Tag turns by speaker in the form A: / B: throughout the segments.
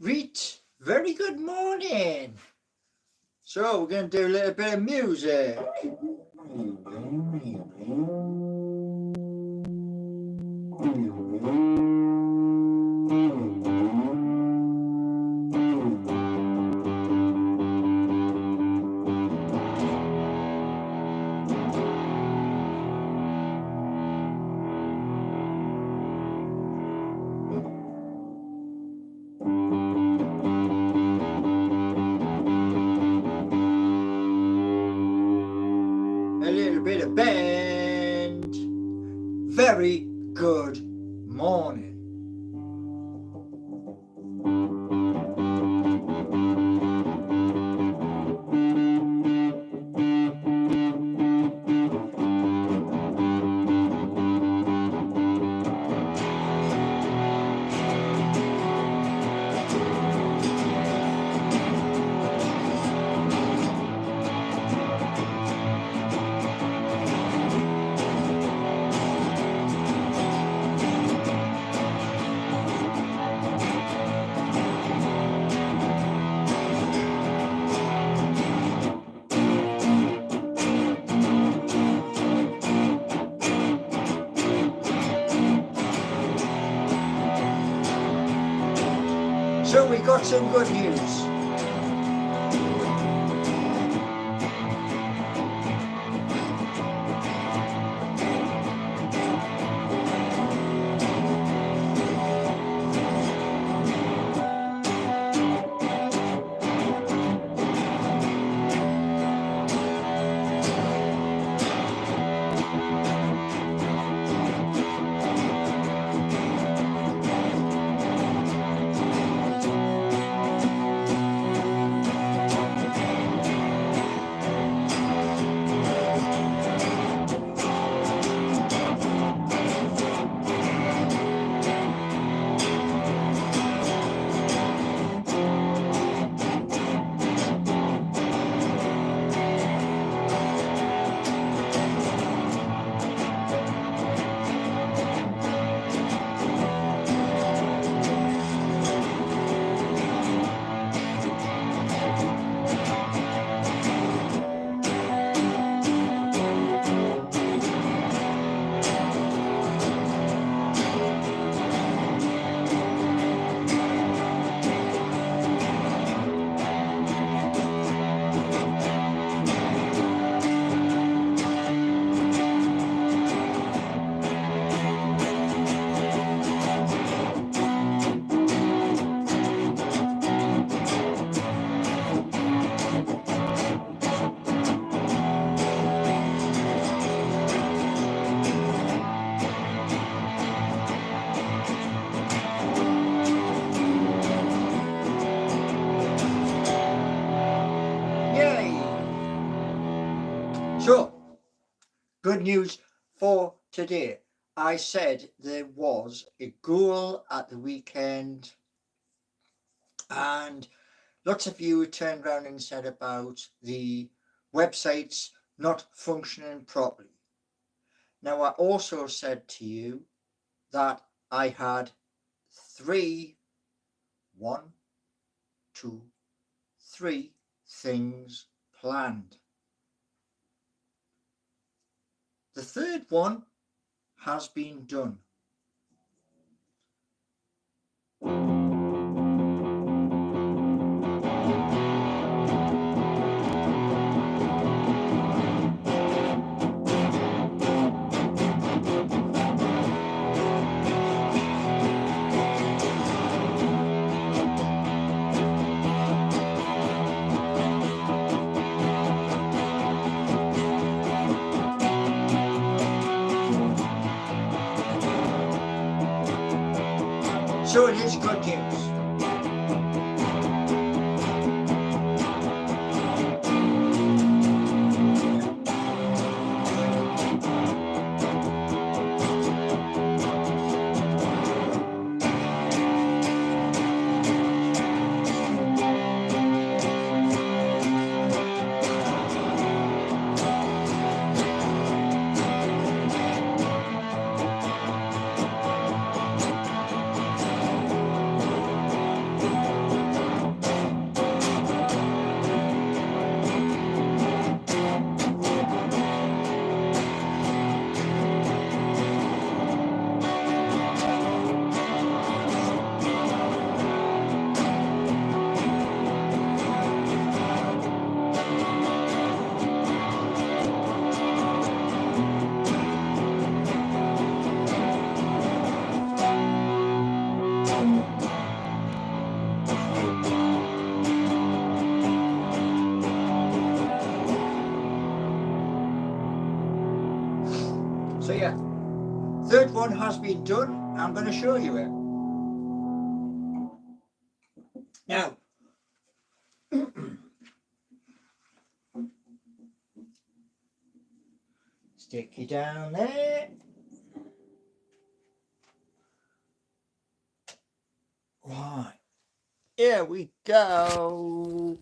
A: Reet, very good morning. So we're going to do a little bit of music. A little bit of band. Very good morning. So we got some good news. So, good news for today. I said there was a goal at the weekend, and lots of you turned around and said about the websites not functioning properly. Now, I also said to you that I had one, two, three things planned. The third one has been done. So it is good one has been done, I'm going to show you it. Now, stick you down there. Right, here we go.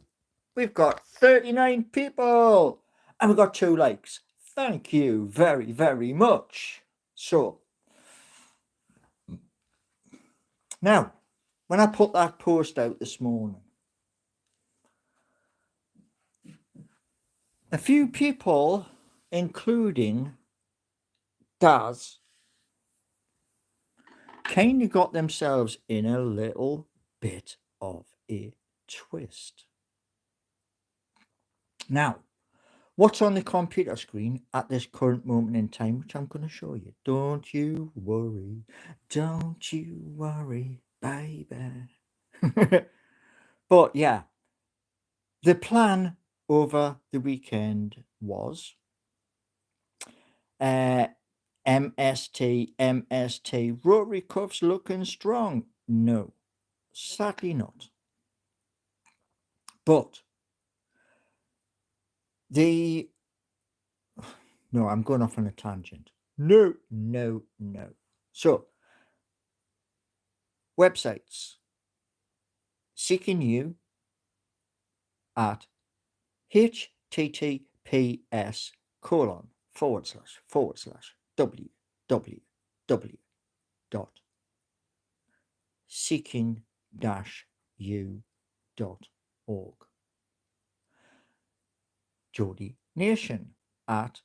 A: We've got 39 people and we've got 2 likes. Thank you very, very much. So, now, when I put that post out this morning, a few people, including Daz, kind of got themselves in a little bit of a twist. Now, what's on the computer screen at this current moment in time, which I'm going to show you. Don't you worry, baby. But yeah, the plan over the weekend was MST, rotary cuffs looking strong. No, sadly not. But no, I'm going off on a tangent. No. So, websites seeking you at https://www.seeking-u.org. Geordie Nation at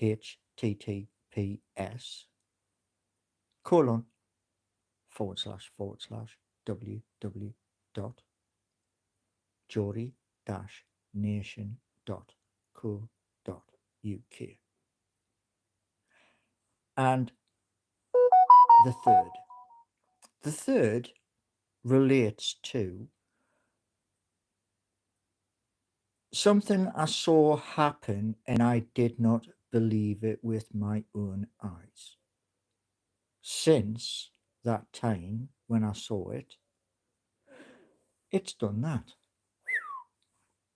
A: https://www.geordie-nation.co.uk. And the third relates to something I saw happen and I did not believe it with my own eyes. Since that time when I saw it, it's done that.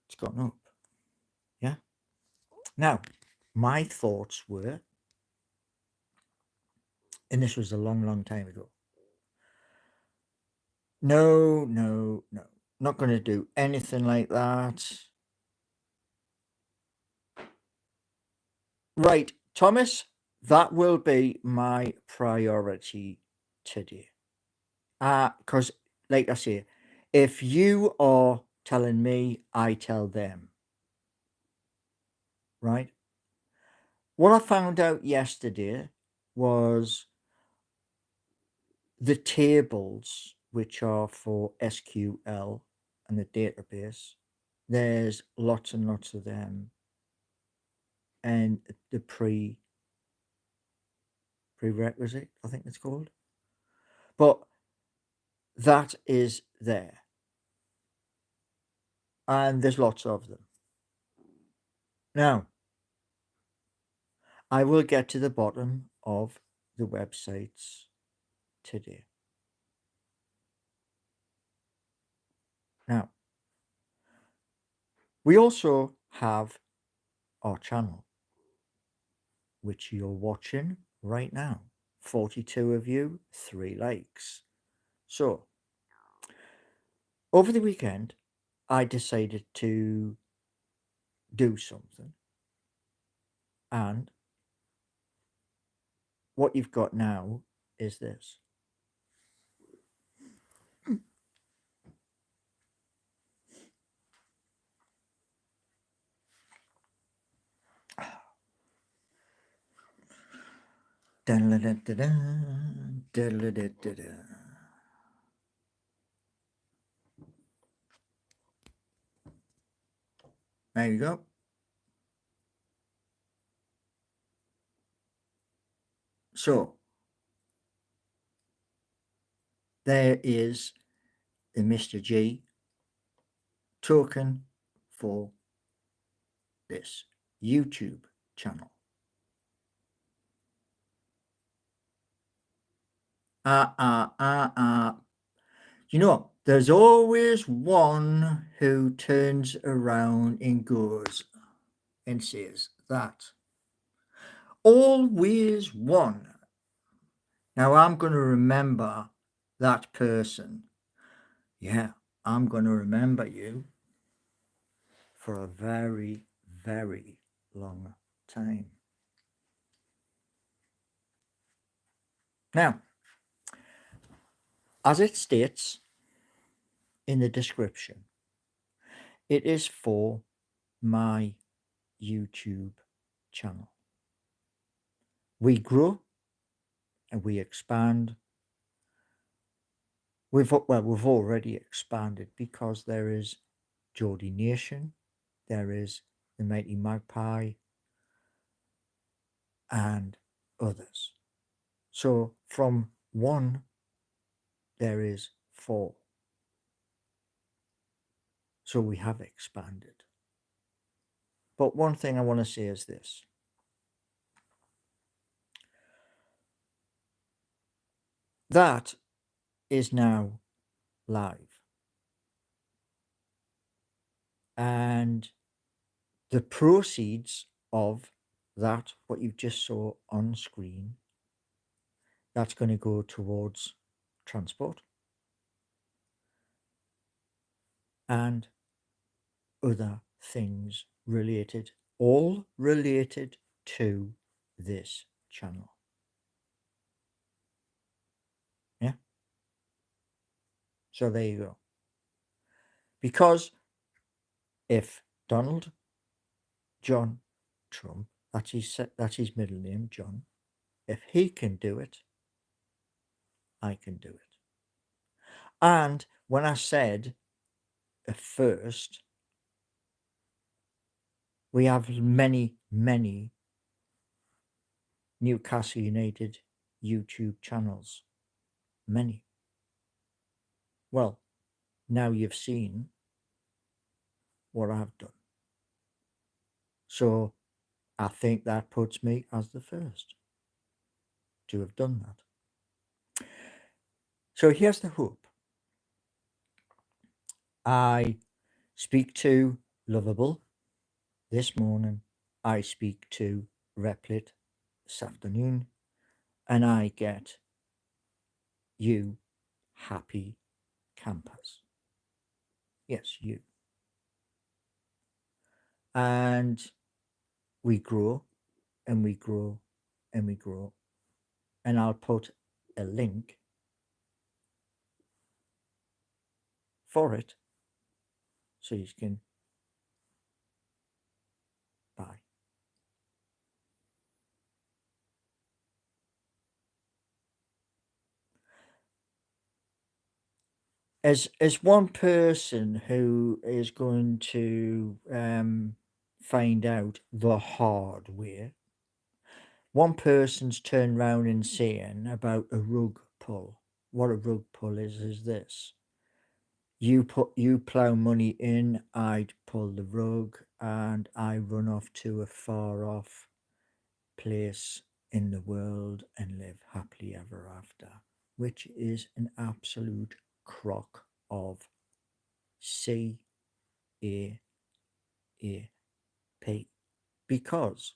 A: It's gone up. Yeah. Now, my thoughts were, and this was a long, long time ago. No, not going to do anything like that. Right, Thomas, that will be my priority today. Because, like I say, if you are telling me, I tell them. Right? What I found out yesterday was the tables, which are for SQL and the database, there's lots and lots of them. And the prerequisite, I think it's called. But that is there. And there's lots of them. Now, I will get to the bottom of the websites today. Now, we also have our channel, which you're watching right now. 42 of you, 3 likes. So, over the weekend, I decided to do something. And what you've got now is this. There you go. So, there is the Mr. G token for this YouTube channel. You know, there's always one who turns around and goes and says that. Always one. Now I'm going to remember that person. Yeah, I'm going to remember you for a very, very long time. Now, as it states in the description, it is for my YouTube channel. We grow and we expand. We've already expanded because there is Geordie Nation, there is the Mighty Magpie, and others. So from one, there is four. So we have expanded. But one thing I want to say is this. That is now live. And the proceeds of that, what you just saw on screen, that's going to go towards transport and other things related, all related to this channel. Yeah. So there you go. Because if Donald John Trump, that's his middle name, John, if he can do it, I can do it. And when I said at first, we have many, many Newcastle United YouTube channels. Many. Well, now you've seen what I've done. So I think that puts me as the first to have done that. So here's the hope. I speak to Lovable this morning. I speak to Replit this afternoon. And I get you happy campers. Yes, you. And we grow and we grow and we grow. And I'll put a link for it so you can buy. As one person who is going to find out the hard way, one person's turned round and saying about a rug pull. What a rug pull is this. You plough money in, I'd pull the rug, and I run off to a far off place in the world and live happily ever after, which is an absolute crock of CAAP, because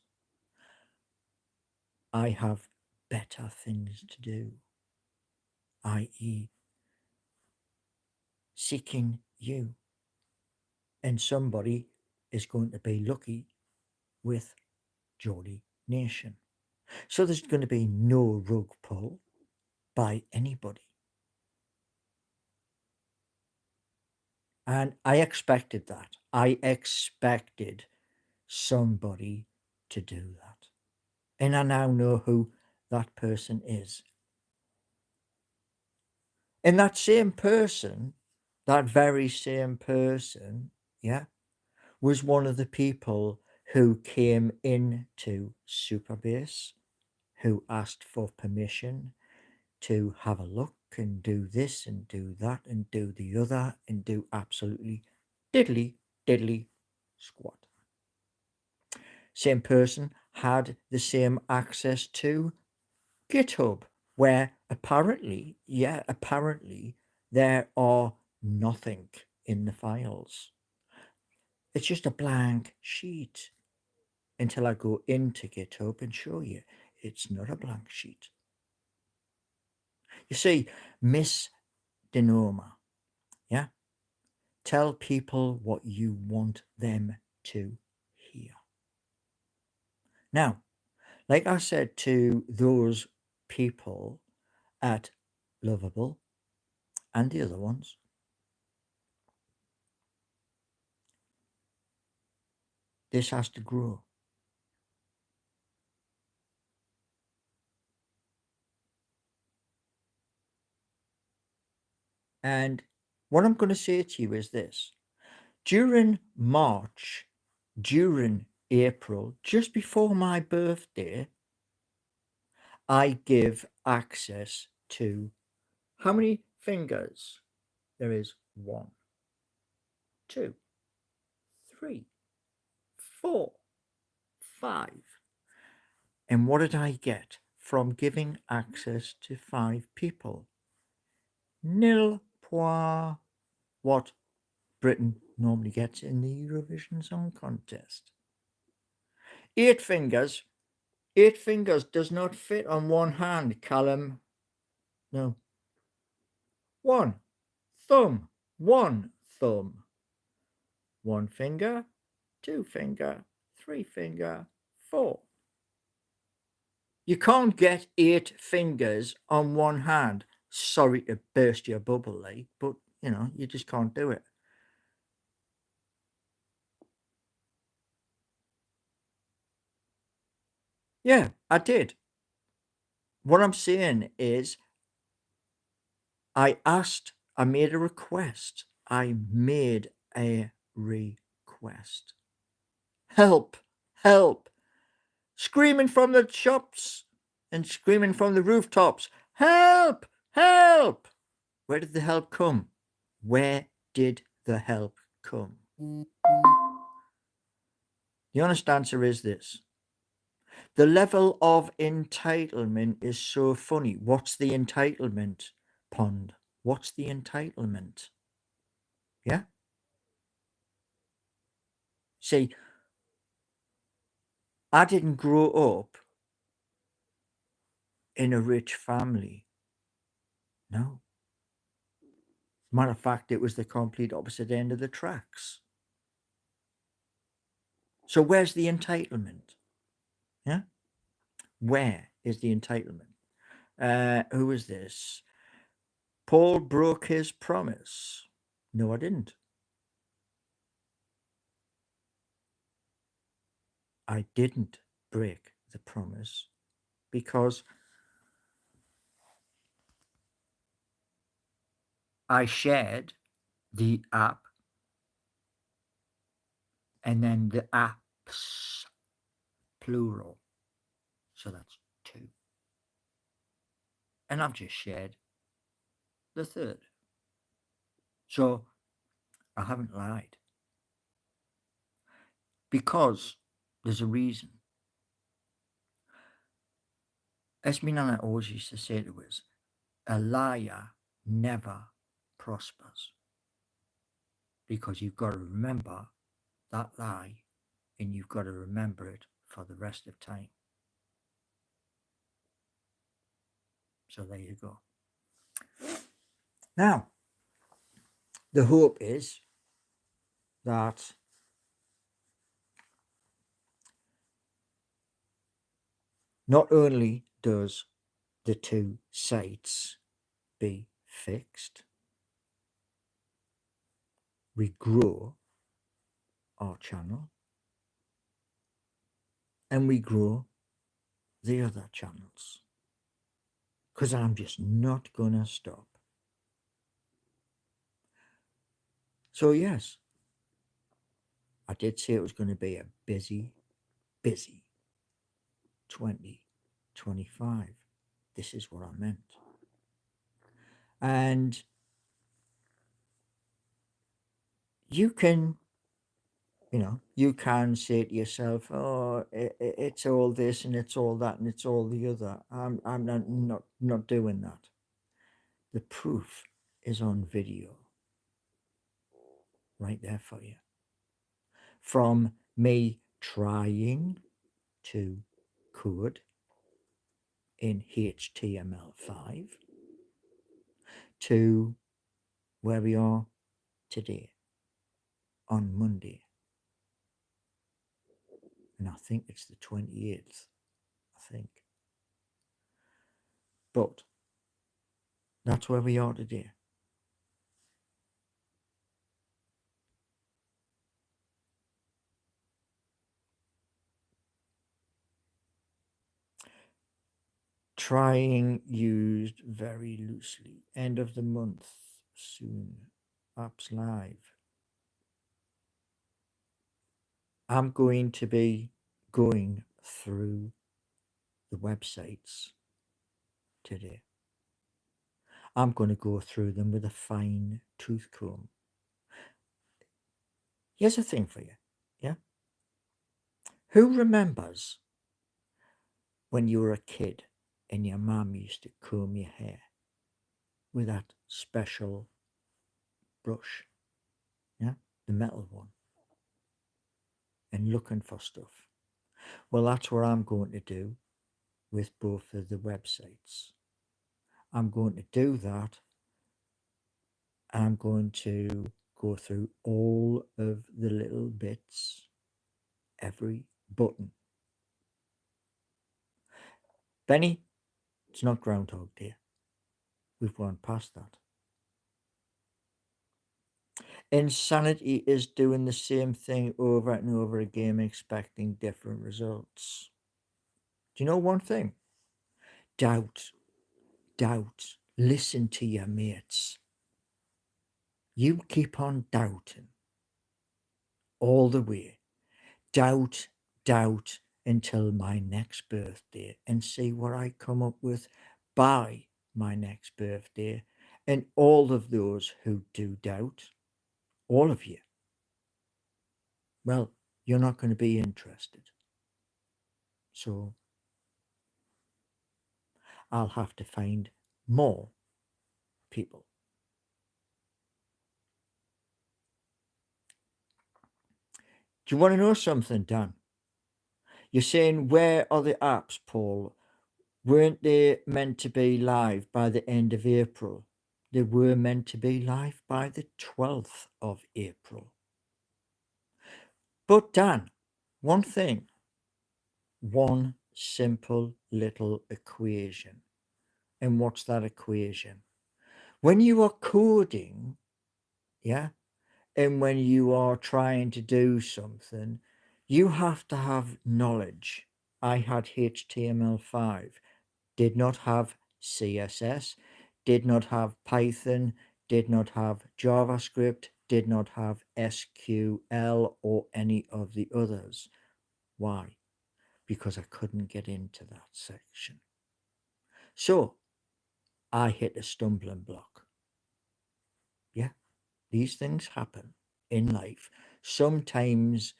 A: I have better things to do, i.e. seeking you. And somebody is going to be lucky with Geordie Nation. So there's going to be no rug pull by anybody. And I expected that. I expected somebody to do that. And I now know who that person is. And that same person, that very same person, yeah, was one of the people who came into Superbase, who asked for permission to have a look and do this and do that and do the other and do absolutely diddly squat. Same person had the same access to GitHub
B: where apparently, there are nothing in the files. It's just a blank sheet until I go into GitHub and show you it's not a blank sheet. You see, Miss Denoma, yeah? Tell people what you want them to hear. Now, like I said to those people at Lovable and the other ones, this has to grow. And what I'm going to say to you is this: during March, during April, just before my birthday, I give access to how many fingers? There is one, two, three, four, five. And what did I get from giving access to five people? Nil point, what Britain normally gets in the Eurovision Song Contest. Eight fingers. Eight fingers does not fit on one hand, Callum. No. One thumb. One thumb. One finger. Two finger. Three finger. Four. You can't get eight fingers on one hand. Sorry to burst your bubble, Lee, but you just can't do it. Yeah, I did. What I'm saying is, I made a request. I made a request. Help! Help! Screaming from the shops and screaming from the rooftops. Help! Help! Where did the help come? Where did the help come? The honest answer is this: the level of entitlement is so funny. What's the entitlement, Pond? What's the entitlement? Yeah? See, I didn't grow up in a rich family. No. Matter of fact, it was the complete opposite end of the tracks. So where's the entitlement? Yeah? Where is the entitlement? Who is this? Paul broke his promise. No, I didn't. I didn't break the promise because I shared the app and then the apps, plural. So that's two. And I've just shared the third. So I haven't lied because there's a reason. As my nana always used to say to us, a liar never prospers, because you've got to remember that lie and you've got to remember it for the rest of time. So there you go. Now, the hope is that not only does the two sites be fixed, we grow our channel and we grow the other channels, because I'm just not gonna stop. So yes, I did say it was going to be a busy 2025. This is what I meant. And you can, you can say to yourself, "Oh, it's all this and it's all that and it's all the other." I'm not doing that. The proof is on video, right there for you. From me trying to code in HTML5 to where we are today on Monday. And I think it's the 28th, I think. But that's where we are today. Trying used very loosely. End of the month soon. Apps live. I'm going to be going through the websites today. I'm going to go through them with a fine tooth comb. Here's a thing for you. Yeah. Who remembers when you were a kid and your mum used to comb your hair with that special brush? Yeah. The metal one. And looking for stuff. Well, that's what I'm going to do with both of the websites. I'm going to do that. I'm going to go through all of the little bits, every button. Benny, it's not Groundhog Day. We've gone past that. Insanity is doing the same thing over and over again, expecting different results. Do you know one thing? Doubt. Listen to your mates. You keep on doubting all the way. Doubt until my next birthday and see what I come up with by my next birthday. And all of those who do doubt, all of you, well, you're not going to be interested. So I'll have to find more people. Do you want to know something, Dan? You're saying, where are the apps, Paul? Weren't they meant to be live by the end of April? They were meant to be live by the 12th of April. But Dan, one thing, one simple little equation. And what's that equation? When you are coding, yeah, and when you are trying to do something, you have to have knowledge. I had HTML5, did not have CSS, did not have Python, did not have JavaScript, did not have SQL or any of the others. Why? Because I couldn't get into that section. So I hit a stumbling block. Yeah, these things happen in life. Sometimes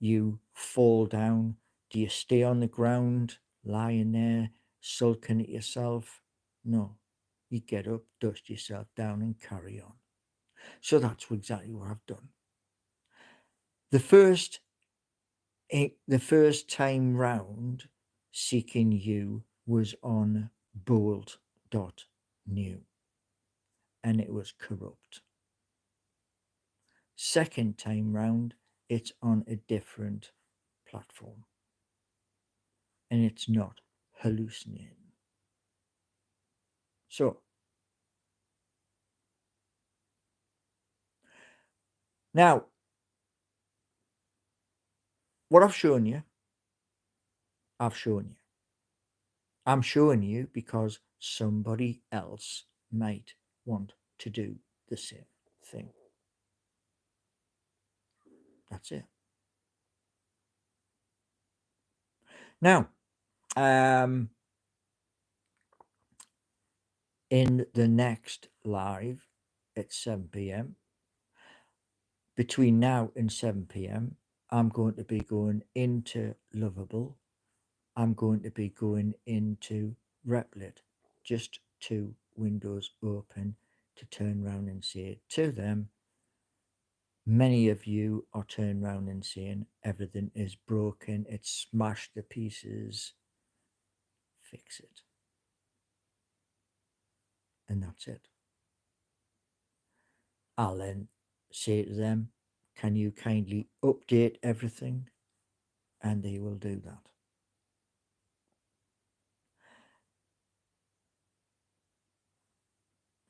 B: you fall down. Do you stay on the ground, lying there, sulking at yourself? No, you get up, dust yourself down, and carry on. So that's exactly what I've done. The first time round seeking you was on bold.new, and it was corrupt. Second time round, it's on a different platform, and it's not hallucinating. So now, what I've shown you, I'm showing you because somebody else might want to do the same thing. That's it. Now, in the next live at 7 p.m, between now and 7 p.m, I'm going to be going into Lovable. I'm going to be going into Replit. Just two windows open to turn around and say to them, many of you are turning around and saying everything is broken, it's smashed to pieces, fix it. And that's it. I'll then say to them, can you kindly update everything? And they will do that.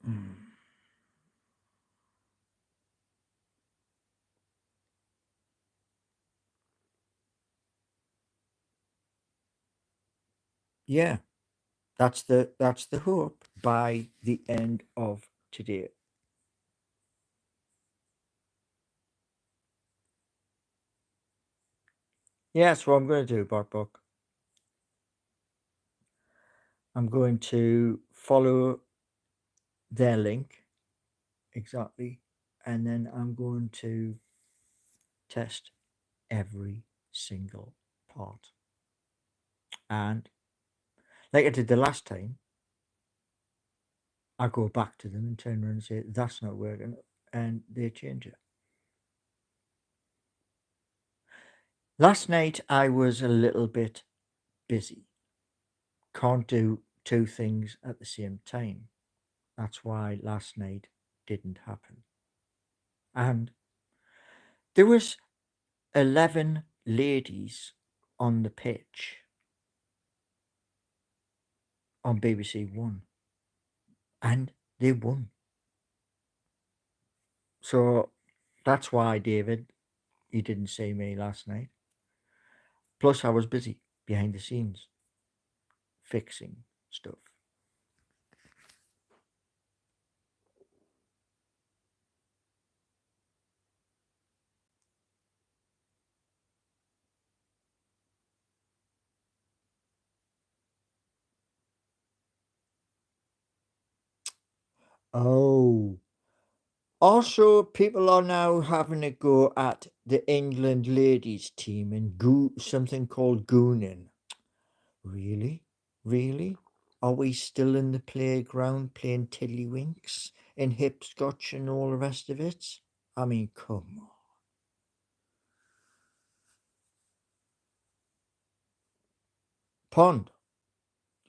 B: Mm. Yeah, that's the hope by the end of today. Yeah, that's what I'm going to do, Bart Buck. I'm going to follow their link exactly, and then I'm going to test every single part. And like I did the last time, I go back to them and turn around and say, that's not working. And they change it. Last night, I was a little bit busy. Can't do two things at the same time. That's why last night didn't happen. And there was 11 ladies on the pitch on BBC One. And they won. So that's why, David, you didn't see me last night. Plus, I was busy behind the scenes fixing stuff. Oh. Also, people are now having a go at the England ladies team and something called gooning. Really? Really? Are we still in the playground playing tiddlywinks and hipscotch and all the rest of it? I mean, come on. Pond,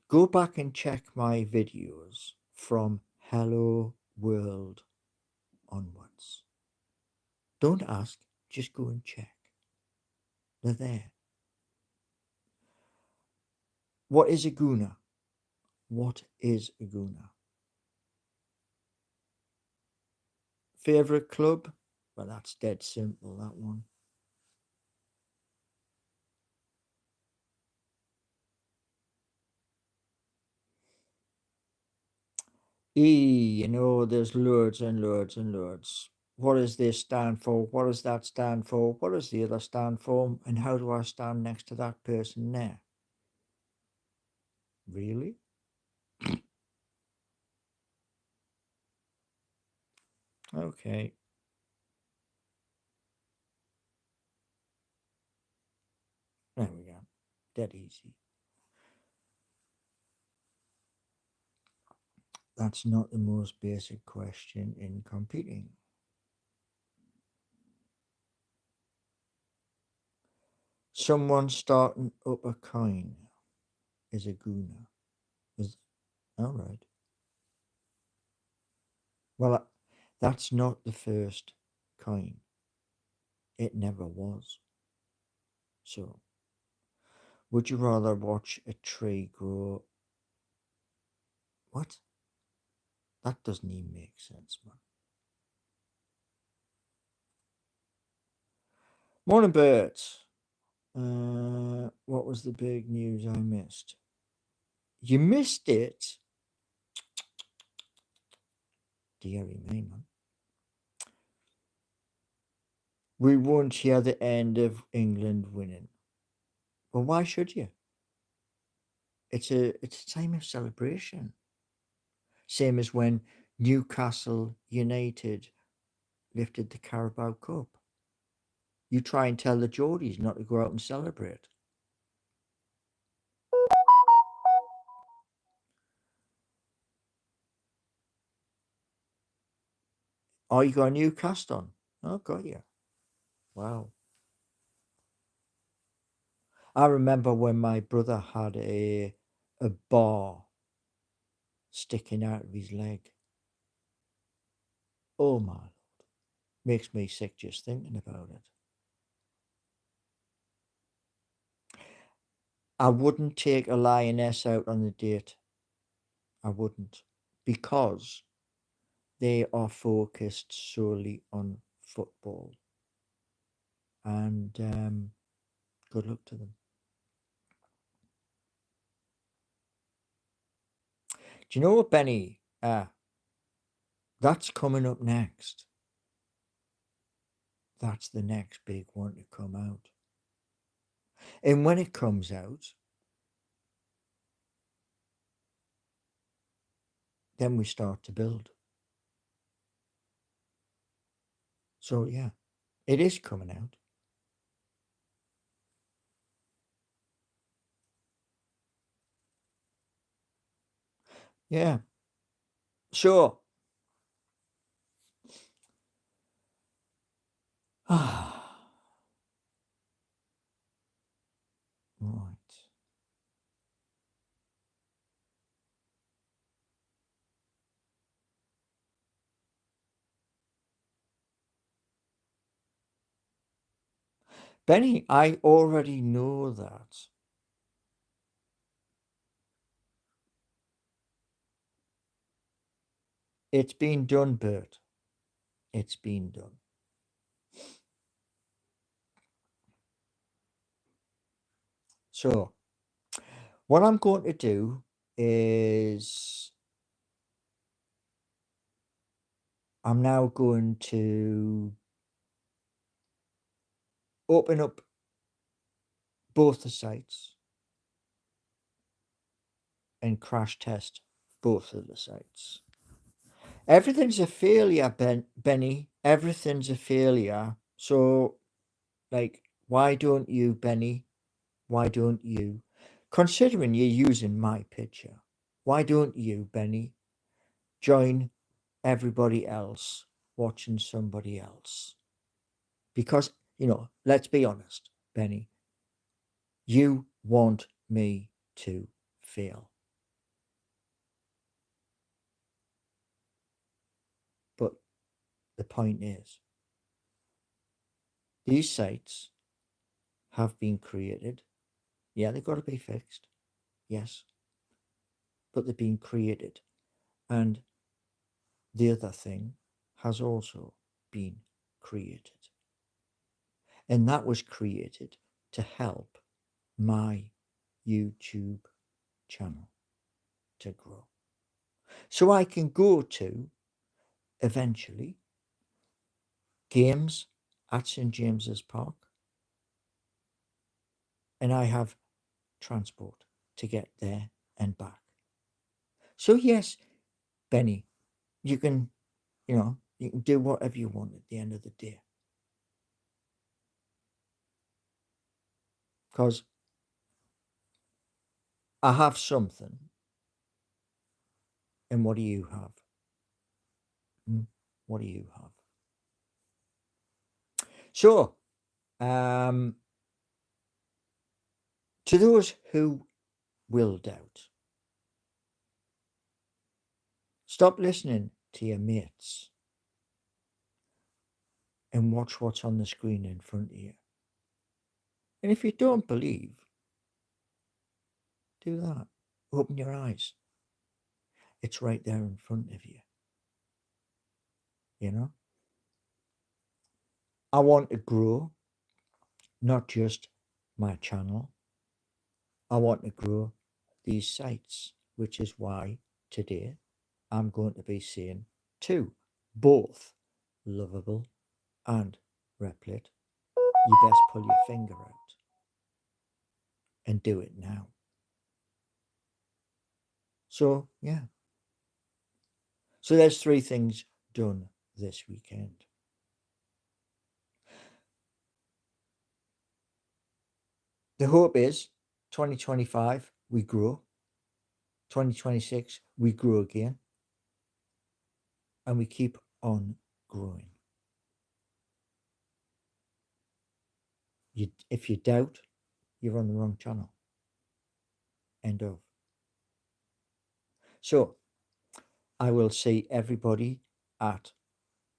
B: go back and check my videos from Hello World onwards. Don't ask, just go and check. They're there. What is a gooner? What is a gooner? Favorite club? Well, that's dead simple, that one. There's loads and loads and loads. What does this stand for? What does that stand for? What does the other stand for? And how do I stand next to that person there? Really? Okay. There we go. Dead easy. That's not the most basic question in competing. Someone starting up a coin is a gooner. Is all right. Well, that's not the first coin. It never was. So, would you rather watch a tree grow? What? That doesn't even make sense, man. Morning, birds. What was the big news I missed? You missed it? Deary me, man. We won't hear the end of England winning. Well, why should you? It's a time of celebration. Same as when Newcastle United lifted the Carabao Cup. You try and tell the Geordies not to go out and celebrate. Oh, you got a new cast on? Oh, got you. Wow. I remember when my brother had a bar sticking out of his leg. Oh my Lord. Makes me sick just thinking about it. I wouldn't take a lioness out on a date. I wouldn't. Because they are focused solely on football. And good luck to them. Do you know what, Benny? That's coming up next. That's the next big one to come out. And when it comes out, then we start to build. So, yeah, it is coming out. Yeah. Sure. Right. Benny, I already know that. It's been done, Bert. It's been done. So, what I'm going to do is I'm now going to open up both the sites and crash test both of the sites. Everything's a failure, Benny. Everything's a failure. So, like, why don't you, Benny? Why don't you? Considering you're using my picture, why don't you, Benny, join everybody else watching somebody else? Because, let's be honest, Benny, you want me to fail. But the point is, these sites have been created. Yeah, they've got to be fixed. Yes. But they've been created. And the other thing has also been created. And that was created to help my YouTube channel to grow. So I can go to, eventually, games at St. James's Park. And I have transport to get there and back. So yes, Benny, you can do whatever you want at the end of the day. Because I have something. And what do you have? What do you have? So, to those who will doubt, stop listening to your mates and watch what's on the screen in front of you. And if you don't believe, do that. Open your eyes. It's right there in front of you. I want to grow, not just my channel. I want to grow these sites, which is why today I'm going to be saying to both Lovable and Replit, you best pull your finger out and do it now. So, yeah. So there's 3 things done this weekend. The hope is 2025 we grow, 2026 we grow again, and we keep on growing. If you doubt, you're on the wrong channel. End of. So I will see everybody at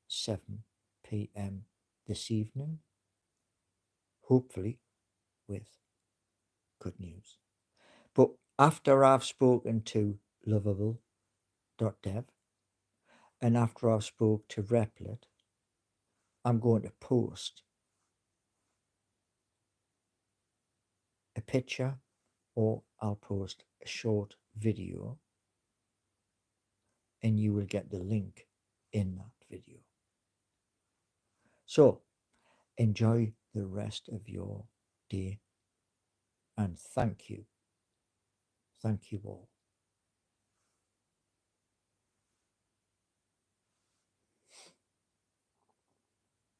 B: 7 p.m. this evening, hopefully with good news. But after I've spoken to lovable.dev and after I've spoke to Replit, I'm going to post a picture or I'll post a short video and you will get the link in that video. So enjoy the rest of your day and thank you. Thank you all.